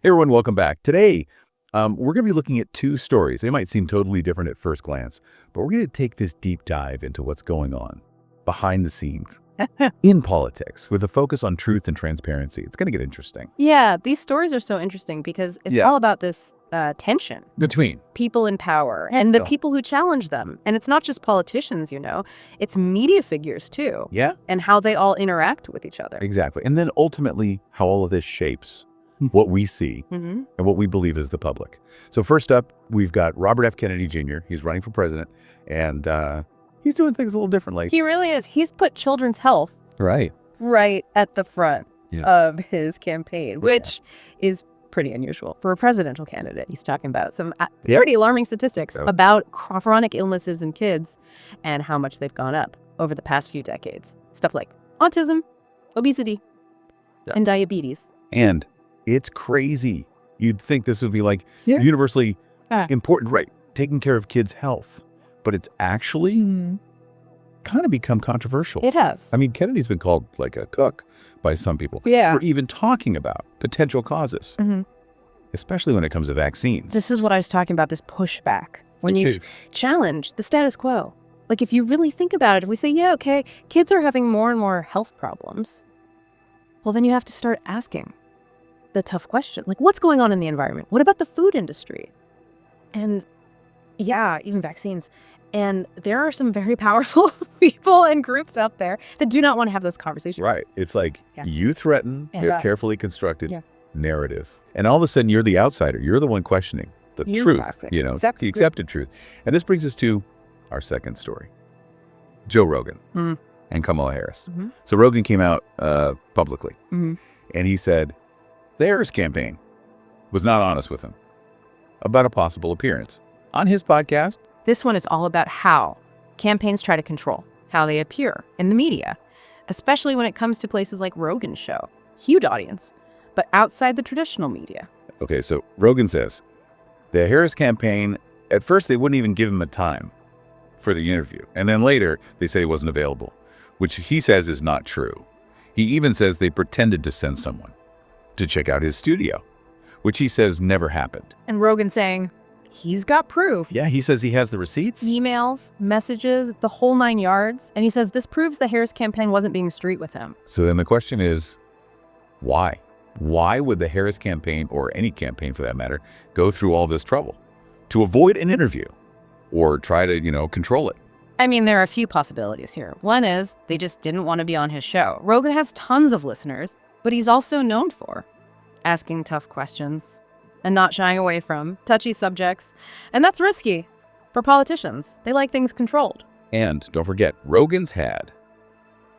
Hey everyone, welcome back. Today, we're going to be looking at two stories. They might seem totally different at first glance, but we're going to take this deep dive into what's going on behind the scenes in politics with a focus on truth and transparency. It's going to get interesting. Yeah, these stories are so interesting because it's all about this tension Between people in power and the people who challenge them. And it's not just politicians, it's media figures too. Yeah, And how they all interact with each other. exactly. And then ultimately, how all of this shapes what we see and what we believe is the public. So first up, we've got Robert F. Kennedy Jr. He's running for president, and he's doing things a little differently. He really is. He's put children's health Right at the front of his campaign, which is pretty unusual for a presidential candidate. He's talking about some pretty alarming statistics about chronic illnesses in kids and how much they've gone up over the past few decades. Stuff like autism, obesity, and diabetes. And it's crazy. You'd think this would be like universally important, right? Taking care of kids' health. But it's actually kind of become controversial. It has. I mean, Kennedy's been called like a cook by some people for even talking about potential causes, especially when it comes to vaccines. This is what I was talking about, this pushback. When you challenge the status quo. Like, if you really think about it, if we say, yeah, okay, kids are having more and more health problems, well, then you have to start asking the tough question. Like, what's going on in the environment? What about the food industry? And even vaccines. And there are some very powerful people and groups out there that do not want to have those conversations. Right. It's like you threaten a carefully constructed narrative. And all of a sudden, you're the outsider. You're the one questioning the truth, the accepted truth. And this brings us to our second story. Joe Rogan and Kamala Harris. So Rogan came out publicly, and he said the Harris campaign was not honest with him about a possible appearance on his podcast. This one is all about how campaigns try to control how they appear in the media, especially when it comes to places like Rogan's show. Huge audience, but outside the traditional media. Okay, so Rogan says the Harris campaign, at first they wouldn't even give him a time for the interview. And then later they say he wasn't available, which he says is not true. He even says they pretended to send someone to check out his studio, which he says never happened. And Rogan saying he's got proof. Yeah, he says he has the receipts. Emails, messages, the whole 9 yards. And he says this proves the Harris campaign wasn't being straight with him. So then the question is, why? Why would the Harris campaign, or any campaign for that matter, go through all this trouble to avoid an interview or try to, control it? I mean, there are a few possibilities here. One is they just didn't want to be on his show. Rogan has tons of listeners, but he's also known for asking tough questions and not shying away from touchy subjects. And that's risky for politicians. They like things controlled. And don't forget, Rogan's had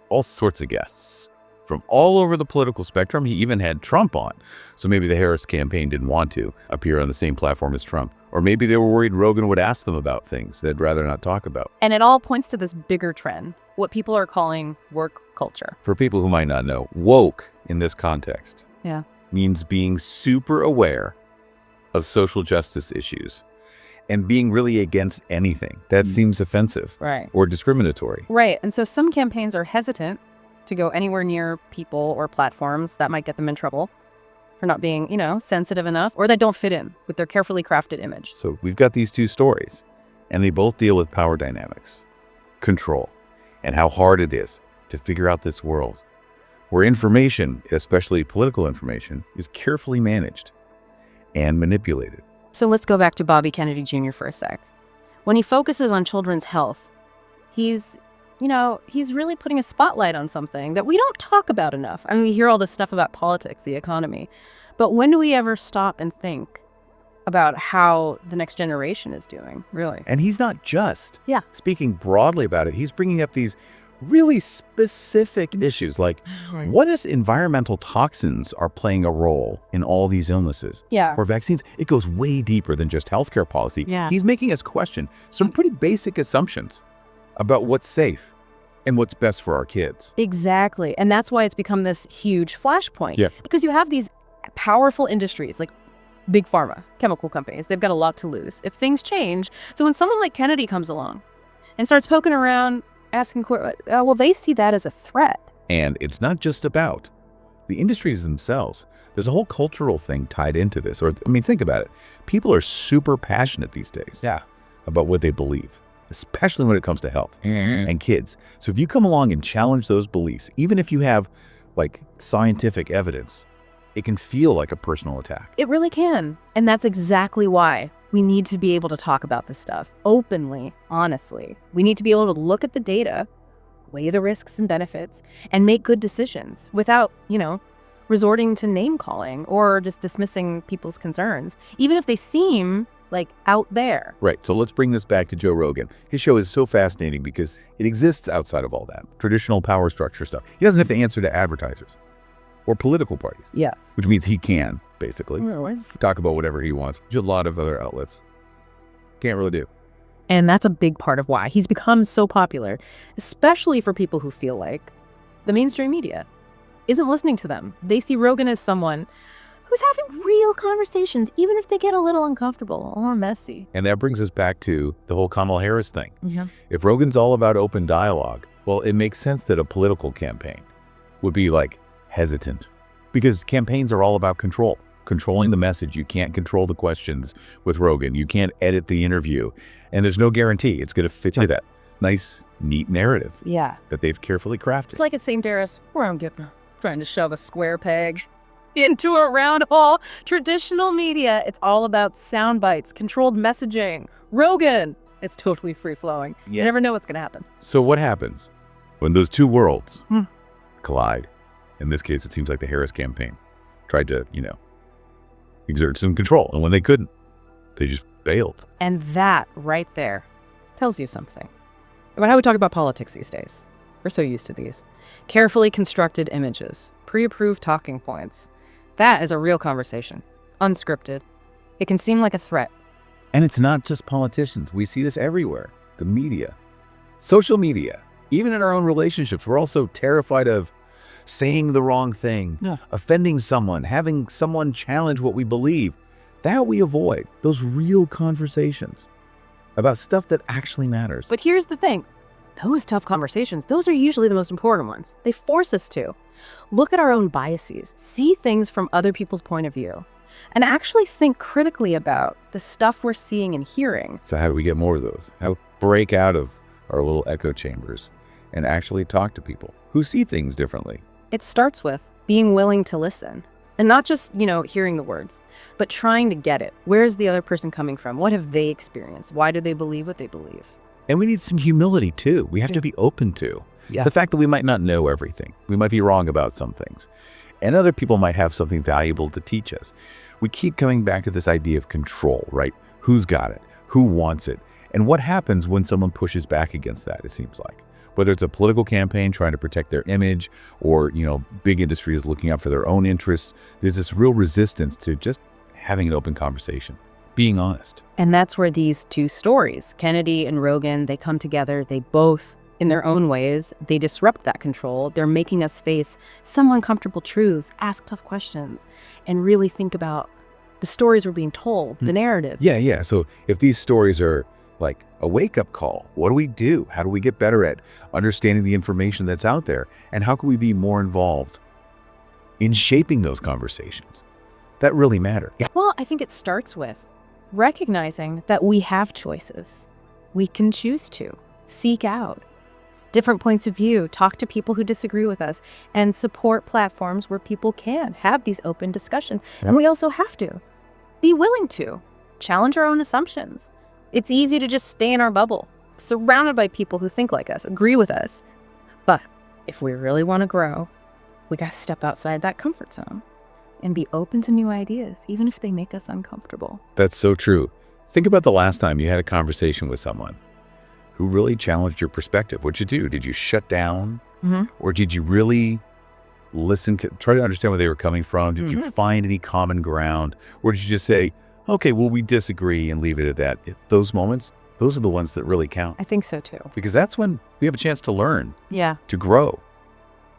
all sorts of guests from all over the political spectrum. He even had Trump on. So maybe the Harris campaign didn't want to appear on the same platform as Trump. Or maybe they were worried Rogan would ask them about things they'd rather not talk about. And it all points to this bigger trend, what people are calling work culture. For people who might not know, woke in this context means being super aware of social justice issues and being really against anything that seems offensive or discriminatory. Right. And so some campaigns are hesitant to go anywhere near people or platforms that might get them in trouble for not being, sensitive enough, or that don't fit in with their carefully crafted image. So we've got these two stories, and they both deal with power dynamics, control, and how hard it is to figure out this world where information, especially political information, is carefully managed and manipulated. So let's go back to Bobby Kennedy Jr. for a sec. When he focuses on children's health, he's really putting a spotlight on something that we don't talk about enough. I mean, we hear all this stuff about politics, the economy, but when do we ever stop and think about how the next generation is doing, really? And he's not just speaking broadly about it. He's bringing up these really specific issues, like what if environmental toxins are playing a role in all these illnesses or vaccines? It goes way deeper than just healthcare policy. He's making us question some pretty basic assumptions about what's safe and what's best for our kids. Exactly. And that's why it's become this huge flashpoint. Because you have these powerful industries like big pharma, chemical companies. They've got a lot to lose if things change. So when someone like Kennedy comes along and starts poking around, asking, well, they see that as a threat. And it's not just about the industries themselves. There's a whole cultural thing tied into this. Or, I mean, think about it. People are super passionate these days about what they believe, especially when it comes to health and kids. So if you come along and challenge those beliefs, even if you have like scientific evidence, it can feel like a personal attack. It really can. And that's exactly why we need to be able to talk about this stuff openly, honestly. We need to be able to look at the data, weigh the risks and benefits, and make good decisions without, resorting to name calling or just dismissing people's concerns, even if they seem like out there. Right. So let's bring this back to Joe Rogan. His show is so fascinating because it exists outside of all that traditional power structure stuff. He doesn't have to answer to advertisers or political parties. Yeah. Which means he can, basically, talk about whatever he wants, which a lot of other outlets can't really do. And that's a big part of why he's become so popular, especially for people who feel like the mainstream media isn't listening to them. They see Rogan as someone who's having real conversations, even if they get a little uncomfortable or messy. And that brings us back to the whole Kamala Harris thing. Yeah. If Rogan's all about open dialogue, well, it makes sense that a political campaign would be like hesitant, because campaigns are all about controlling the message. You can't control the questions with Rogan. You can't edit the interview. And there's no guarantee it's going to fit into that nice, neat narrative that they've carefully crafted. It's like at St. Darius, trying to shove a square peg into a round hole. Traditional media, it's all about sound bites, controlled messaging. Rogan, it's totally free-flowing. You never know what's going to happen. So what happens when those two worlds collide? In this case, it seems like the Harris campaign tried to, exert some control. And when they couldn't, they just bailed. And that right there tells you something about how we talk about politics these days. We're so used to these carefully constructed images, pre-approved talking points. That is a real conversation, unscripted. It can seem like a threat. And it's not just politicians. We see this everywhere. The media, social media, even in our own relationships, we're also terrified of saying the wrong thing, offending someone, having someone challenge what we believe. That we avoid, those real conversations about stuff that actually matters. But here's the thing. Those tough conversations, those are usually the most important ones. They force us to look at our own biases, see things from other people's point of view, and actually think critically about the stuff we're seeing and hearing. So how do we get more of those? How break out of our little echo chambers and actually talk to people who see things differently? It starts with being willing to listen. And not just, hearing the words, but trying to get it. Where is the other person coming from? What have they experienced? Why do they believe what they believe? And we need some humility, too. We have to be open to the fact that we might not know everything. We might be wrong about some things. And other people might have something valuable to teach us. We keep coming back to this idea of control, right? Who's got it? Who wants it? And what happens when someone pushes back against that, it seems like. Whether it's a political campaign trying to protect their image or, big industries looking out for their own interests, there's this real resistance to just having an open conversation, being honest. And that's where these two stories, Kennedy and Rogan, they come together. They both, in their own ways, they disrupt that control. They're making us face some uncomfortable truths, ask tough questions, and really think about the stories we're being told, the narratives. Yeah. So if these stories are like a wake-up call, what do we do? How do we get better at understanding the information that's out there? And how can we be more involved in shaping those conversations that really matter? Well, I think it starts with recognizing that we have choices. We can choose to seek out different points of view, talk to people who disagree with us, and support platforms where people can have these open discussions. And we also have to be willing to challenge our own assumptions. It's easy to just stay in our bubble, surrounded by people who think like us, agree with us. But if we really want to grow, we got to step outside that comfort zone and be open to new ideas, even if they make us uncomfortable. That's so true. Think about the last time you had a conversation with someone who really challenged your perspective. What'd you do? Did you shut down? Or did you really listen, try to understand where they were coming from? Did you find any common ground? Or did you just say, okay, well, we disagree and leave it at that? Those moments, those are the ones that really count. I think so too. Because that's when we have a chance to learn, to grow.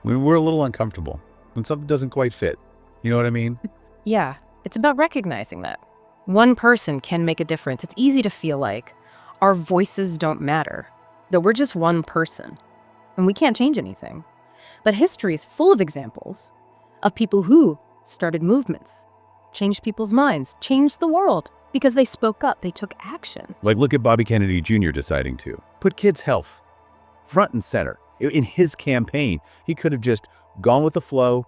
We're a little uncomfortable when something doesn't quite fit. You know what I mean? Yeah, it's about recognizing that one person can make a difference. It's easy to feel like our voices don't matter, that we're just one person and we can't change anything. But history is full of examples of people who started movements, changed people's minds, changed the world because they spoke up, they took action. Like, look at Bobby Kennedy Jr. deciding to put kids' health front and center. In his campaign, he could have just gone with the flow,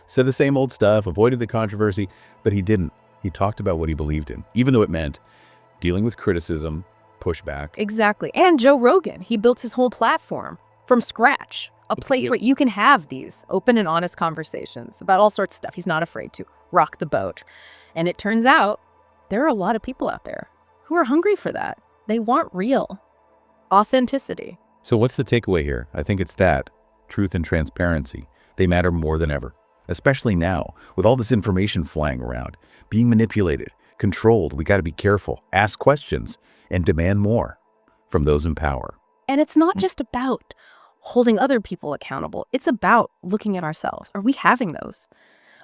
said the same old stuff, avoided the controversy, but he didn't. He talked about what he believed in, even though it meant dealing with criticism, pushback. Exactly. And Joe Rogan, he built his whole platform from scratch, a place where you can have these open and honest conversations about all sorts of stuff. He's not afraid to rock the boat. And it turns out there are a lot of people out there who are hungry for that. They want real authenticity. So what's the takeaway here? I think it's that truth and transparency, they matter more than ever, especially now with all this information flying around, being manipulated, controlled. We got to be careful, ask questions, and demand more from those in power. And it's not just about holding other people accountable. It's about looking at ourselves. Are we having those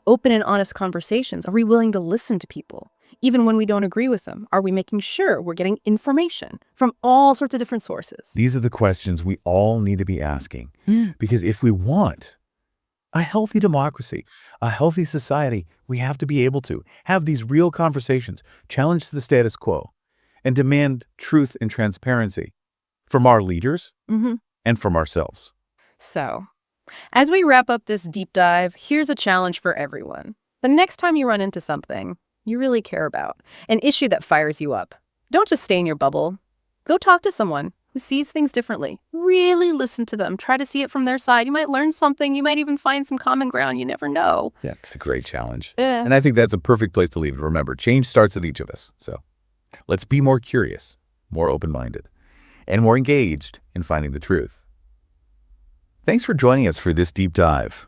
open and honest conversations? Are we willing to listen to people, even when we don't agree with them? Are we making sure we're getting information from all sorts of different sources? These are the questions we all need to be asking. Because if we want a healthy democracy, a healthy society, we have to be able to have these real conversations, challenge the status quo, and demand truth and transparency from our leaders and from ourselves. So, as we wrap up this deep dive, here's a challenge for everyone. The next time you run into something you really care about, an issue that fires you up, don't just stay in your bubble. Go talk to someone who sees things differently. Really listen to them. Try to see it from their side. You might learn something. You might even find some common ground. You never know. Yeah, it's a great challenge. And I think that's a perfect place to leave it. Remember, change starts with each of us. So let's be more curious, more open-minded, and more engaged in finding the truth. Thanks for joining us for this deep dive.